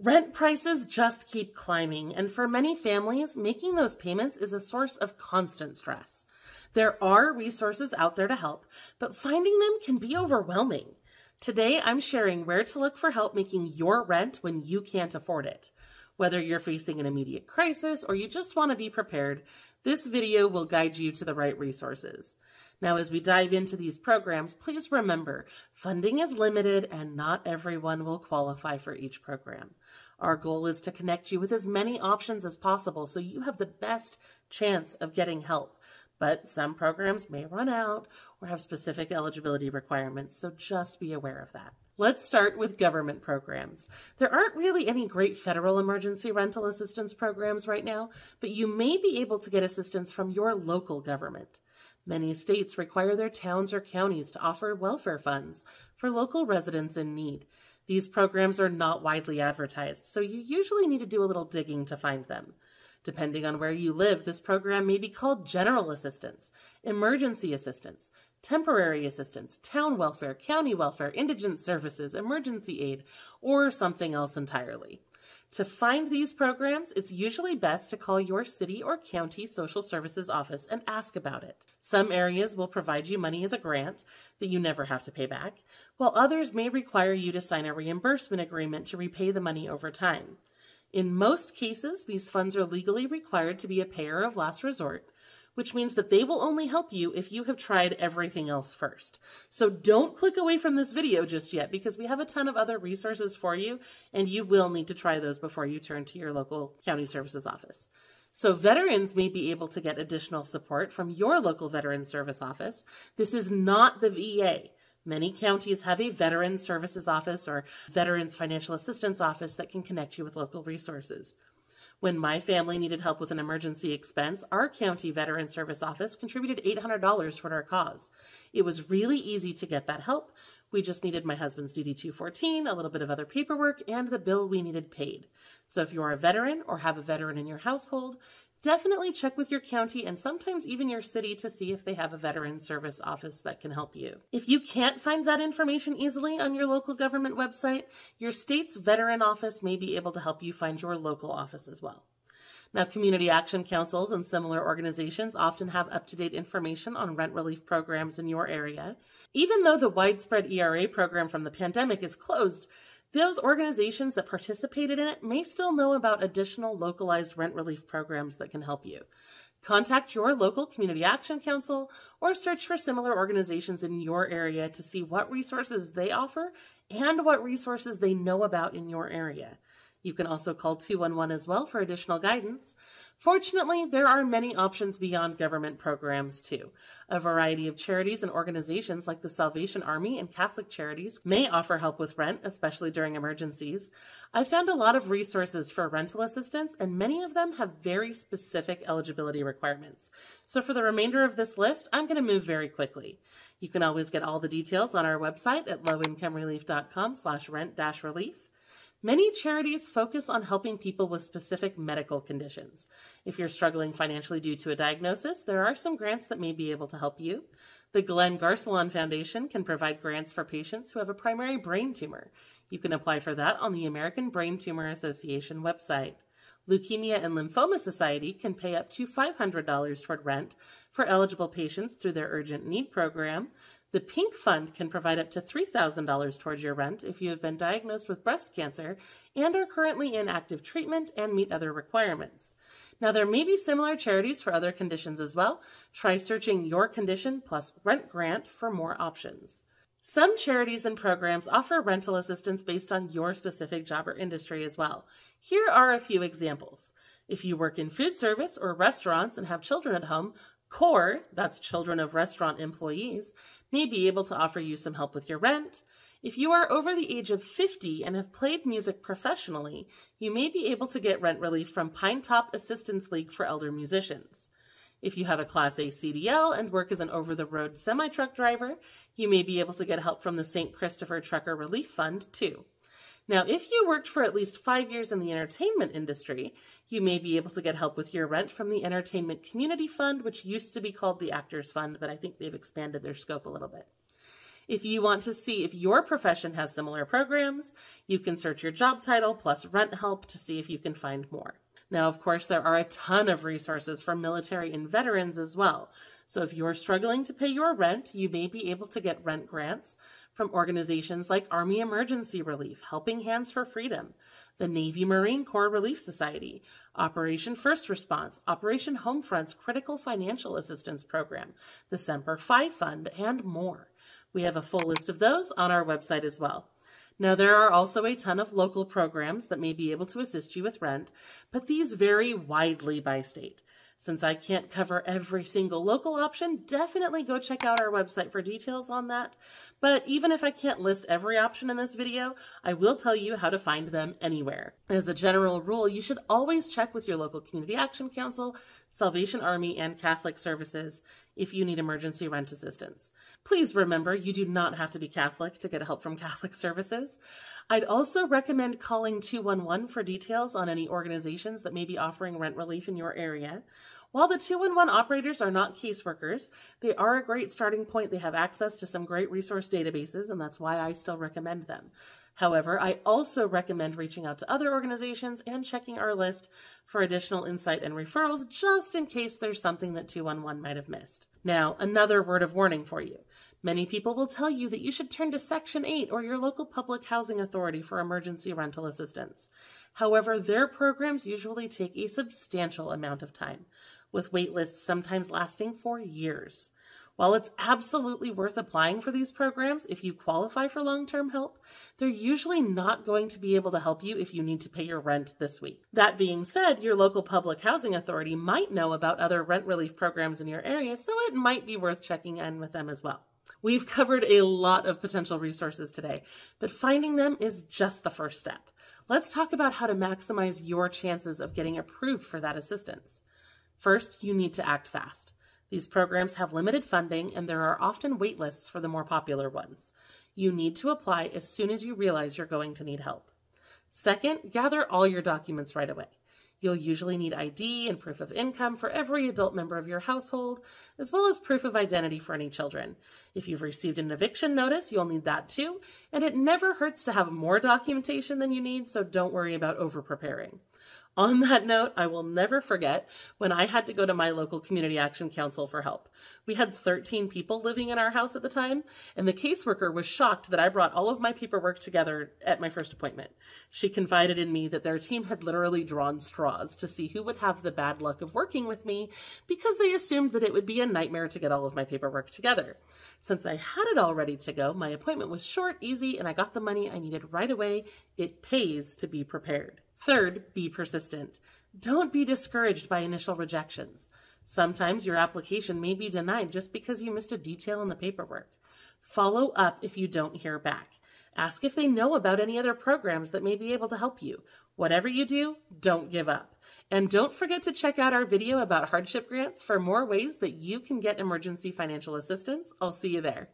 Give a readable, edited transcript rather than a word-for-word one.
Rent prices just keep climbing, and for many families, making those payments is a source of constant stress. There are resources out there to help, but finding them can be overwhelming. Today, I'm sharing where to look for help making your rent when you can't afford it. Whether you're facing an immediate crisis or you just want to be prepared, this video will guide you to the right resources. Now, as we dive into these programs, please remember, funding is limited and not everyone will qualify for each program. Our goal is to connect you with as many options as possible so you have the best chance of getting help. But some programs may run out or have specific eligibility requirements, so just be aware of that. Let's start with government programs. There aren't really any great federal emergency rental assistance programs right now, but you may be able to get assistance from your local government. Many states require their towns or counties to offer welfare funds for local residents in need. These programs are not widely advertised, so you usually need to do a little digging to find them. Depending on where you live, this program may be called general assistance, emergency assistance, temporary assistance, town welfare, county welfare, indigent services, emergency aid, or something else entirely. To find these programs, it's usually best to call your city or county social services office and ask about it. Some areas will provide you money as a grant that you never have to pay back, while others may require you to sign a reimbursement agreement to repay the money over time. In most cases, these funds are legally required to be a payer of last resort, which means that they will only help you if you have tried everything else first. So don't click away from this video just yet, because we have a ton of other resources for you, and you will need to try those before you turn to your local county services office. So veterans may be able to get additional support from your local veteran service office. This is not the VA. Many counties have a Veterans Services Office or Veterans Financial Assistance Office that can connect you with local resources. When my family needed help with an emergency expense, our county Veterans Service Office contributed $800 toward our cause. It was really easy to get that help. We just needed my husband's DD-214, a little bit of other paperwork, and the bill we needed paid. So if you are a veteran or have a veteran in your household, definitely check with your county and sometimes even your city to see if they have a veteran service office that can help you. If you can't find that information easily on your local government website, your state's veteran office may be able to help you find your local office as well. Now, community action councils and similar organizations often have up-to-date information on rent relief programs in your area. Even though the widespread ERA program from the pandemic is closed, those organizations that participated in it may still know about additional localized rent relief programs that can help you. Contact your local community action council or search for similar organizations in your area to see what resources they offer and what resources they know about in your area. You can also call 211 as well for additional guidance. Fortunately, there are many options beyond government programs too. A variety of charities and organizations like the Salvation Army and Catholic Charities may offer help with rent, especially during emergencies. I found a lot of resources for rental assistance, and many of them have very specific eligibility requirements. So for the remainder of this list, I'm going to move very quickly. You can always get all the details on our website at lowincomerelief.com/rent-relief. Many charities focus on helping people with specific medical conditions. If you're struggling financially due to a diagnosis, there are some grants that may be able to help you. The Glenn Garcelon Foundation can provide grants for patients who have a primary brain tumor. You can apply for that on the American Brain Tumor Association website. Leukemia and Lymphoma Society can pay up to $500 toward rent for eligible patients through their Urgent Need program. The Pink Fund can provide up to $3,000 towards your rent if you have been diagnosed with breast cancer and are currently in active treatment and meet other requirements. Now, there may be similar charities for other conditions as well. Try searching your condition plus rent grant for more options. Some charities and programs offer rental assistance based on your specific job or industry as well. Here are a few examples. If you work in food service or restaurants and have children at home, CORE, that's Children of Restaurant Employees, may be able to offer you some help with your rent. If you are over the age of 50 and have played music professionally, you may be able to get rent relief from Pine Top Assistance League for Elder Musicians. If you have a Class A CDL and work as an over-the-road semi-truck driver, you may be able to get help from the St. Christopher Trucker Relief Fund, too. Now, if you worked for at least 5 years in the entertainment industry, you may be able to get help with your rent from the Entertainment Community Fund, which used to be called the Actors Fund, but I think they've expanded their scope a little bit. If you want to see if your profession has similar programs, you can search your job title plus rent help to see if you can find more. Now, of course, there are a ton of resources for military and veterans as well. So if you're struggling to pay your rent, you may be able to get rent grants from organizations like Army Emergency Relief, Helping Hands for Freedom, the Navy Marine Corps Relief Society, Operation First Response, Operation Homefront's Critical Financial Assistance Program, the Semper Fi Fund, and more. We have a full list of those on our website as well. Now, there are also a ton of local programs that may be able to assist you with rent, but these vary widely by state. Since I can't cover every single local option, definitely go check out our website for details on that. But even if I can't list every option in this video, I will tell you how to find them anywhere. As a general rule, you should always check with your local Community Action Council, Salvation Army, and Catholic Services if you need emergency rent assistance. Please remember, you do not have to be Catholic to get help from Catholic Services. I'd also recommend calling 211 for details on any organizations that may be offering rent relief in your area. While the 211 operators are not caseworkers, they are a great starting point. They have access to some great resource databases, and that's why I still recommend them. However, I also recommend reaching out to other organizations and checking our list for additional insight and referrals, just in case there's something that 211 might have missed. Now, another word of warning for you. Many people will tell you that you should turn to Section 8 or your local public housing authority for emergency rental assistance. However, their programs usually take a substantial amount of time, with wait lists sometimes lasting for years. While it's absolutely worth applying for these programs if you qualify for long-term help, they're usually not going to be able to help you if you need to pay your rent this week. That being said, your local public housing authority might know about other rent relief programs in your area, so it might be worth checking in with them as well. We've covered a lot of potential resources today, but finding them is just the first step. Let's talk about how to maximize your chances of getting approved for that assistance. First, you need to act fast. These programs have limited funding, and there are often wait lists for the more popular ones. You need to apply as soon as you realize you're going to need help. Second, gather all your documents right away. You'll usually need ID and proof of income for every adult member of your household, as well as proof of identity for any children. If you've received an eviction notice, you'll need that too, and it never hurts to have more documentation than you need, so don't worry about over-preparing. On that note, I will never forget when I had to go to my local Community Action Council for help. We had 13 people living in our house at the time, and the caseworker was shocked that I brought all of my paperwork together at my first appointment. She confided in me that their team had literally drawn straws to see who would have the bad luck of working with me because they assumed that it would be a nightmare to get all of my paperwork together. Since I had it all ready to go, my appointment was short, easy, and I got the money I needed right away. It pays to be prepared. Third, be persistent. Don't be discouraged by initial rejections. Sometimes your application may be denied just because you missed a detail in the paperwork. Follow up if you don't hear back. Ask if they know about any other programs that may be able to help you. Whatever you do, don't give up. And don't forget to check out our video about hardship grants for more ways that you can get emergency financial assistance. I'll see you there.